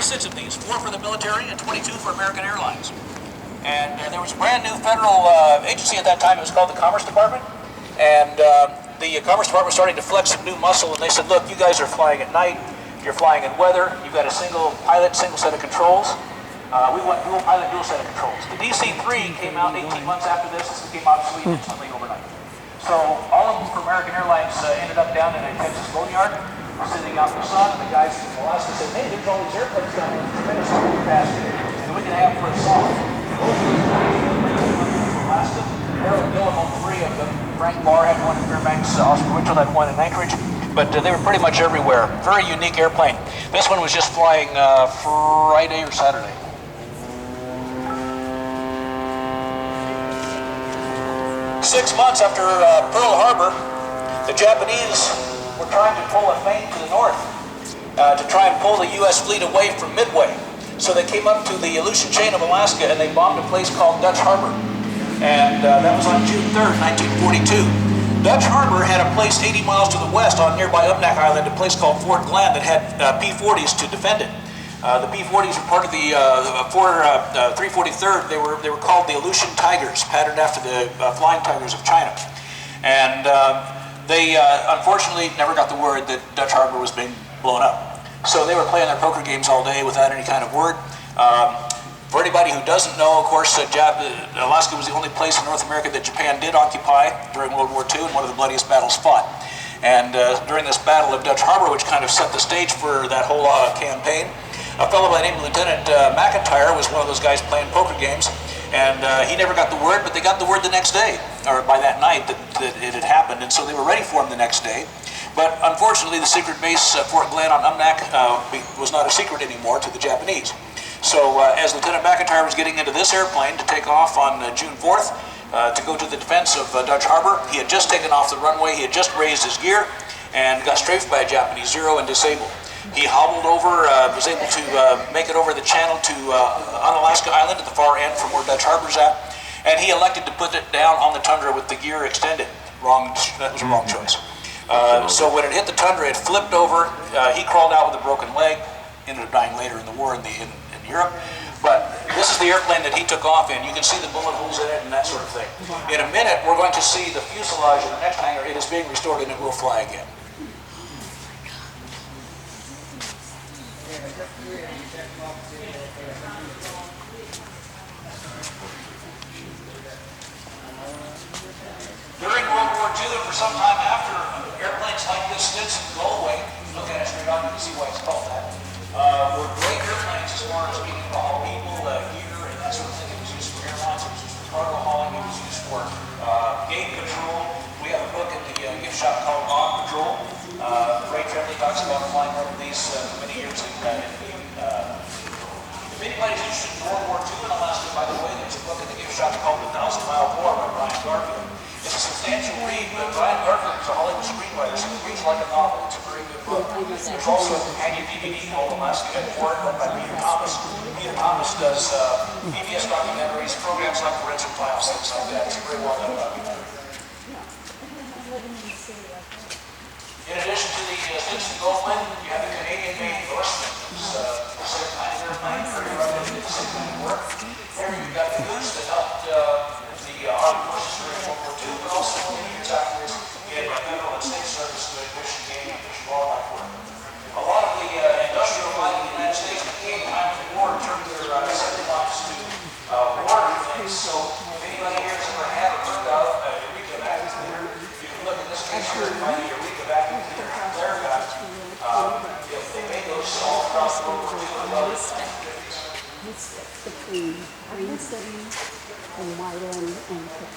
26 of these, 4 for the military and 22 for American Airlines. And there was a brand new federal agency at that time. It was called the Commerce Department. And the Commerce Department was starting to flex some new muscle, and they said, look, you guys are flying at night, you're flying in weather, you've got a single pilot, single set of controls. We want dual pilot, dual set of controls. The DC-3 came out 18 months after this. This became obsolete instantly overnight. So all of them for American Airlines ended up down in a Texas boneyard, sitting out in the sun, and the guys in Alaska said, hey, there's all these airplanes down here with tremendous fuel capacity, and we can have for a song. Alaska, Harold Gillum owned 3 of them. Frank Barr had one in Fairbanks, Oscar Winchell had one in Anchorage, but they were pretty much everywhere. Very unique airplane. This one was just flying Friday or Saturday. 6 months after Pearl Harbor, the Japanese were trying to pull a feint to the north to try and pull the U.S. fleet away from Midway. So they came up to the Aleutian chain of Alaska and they bombed a place called Dutch Harbor. And that was on June 3rd, 1942. Dutch Harbor had a place 80 miles to the west on nearby Upnack Island, a place called Fort Glen that had P-40s to defend it. The P-40s were part of the 343rd. They were called the Aleutian Tigers, patterned after the Flying Tigers of China. And they unfortunately never got the word that Dutch Harbor was being blown up. So they were playing their poker games all day without any kind of word. For anybody who doesn't know, of course, Alaska was the only place in North America that Japan did occupy during World War II, and one of the bloodiest battles fought. And during this Battle of Dutch Harbor, which kind of set the stage for that whole campaign, a fellow by the name of Lieutenant McIntyre was one of those guys playing poker games, and he never got the word, but they got the word the next day, or by that night, that it had happened, and so they were ready for him the next day. But unfortunately, the secret base, Fort Glen on Upnack, was not a secret anymore to the Japanese. So as Lieutenant McIntyre was getting into this airplane to take off on June 4th to go to the defense of Dutch Harbor, he had just taken off the runway, he had just raised his gear, and got strafed by a Japanese Zero and disabled. He hobbled over, was able to make it over the channel to Unalaska Island at the far end from where Dutch Harbor's at, and he elected to put it down on the tundra with the gear extended. That was a wrong choice. So when it hit the tundra, it flipped over. He crawled out with a broken leg, ended up dying later in the war in Europe. But this is the airplane that he took off in. You can see the bullet holes in it and that sort of thing. In a minute, we're going to see the fuselage in the next hangar. It is being restored and it will fly again. During World War II and for some time after, airplanes like this Stinson Galway, look at it straight on, you can see why it's called that, were great airplanes as far as being able to haul people, gear, and that sort of thing. It was used for airlines, it was used for cargo hauling, it was used for gate control. We have a book at the gift shop called On Patrol. Ray Tremblay talks about flying one of these for many years if anybody's interested in World War II in Alaska, by the way, there's a book at the gift shop called The 1,000-Mile War by Brian Garfield. It's a substantial read, but Brian Garfield is a Hollywood screenwriter, so it reads like a novel. It's a very good book. There's also a companion DVD called Alaska at War, run by Peter Thomas. Peter Thomas does PBS documentaries, programs like Forensic Files, things like that. It's a very well-done documentary. In addition to the Stinson Goldwyn, you have the Canadian-made Norseman. It's the same kind of airplane, very rugged, the same kind of work. Here you've got the Goose that helped the armed forces during World War II, but also many years afterwards, you had federal and state service doing fish and game and fish and wildlife work. A lot of the industrial flying in the United States became time for the war in terms of their assembly lines to water things. So if anybody here has ever had or heard of a Eureka vacuum cleaner, you can look in this case here and find the Eureka vacuum cleaner and flare gun. They made those all across the World War II and other countries. Between Greenstone and Wyland and Cook.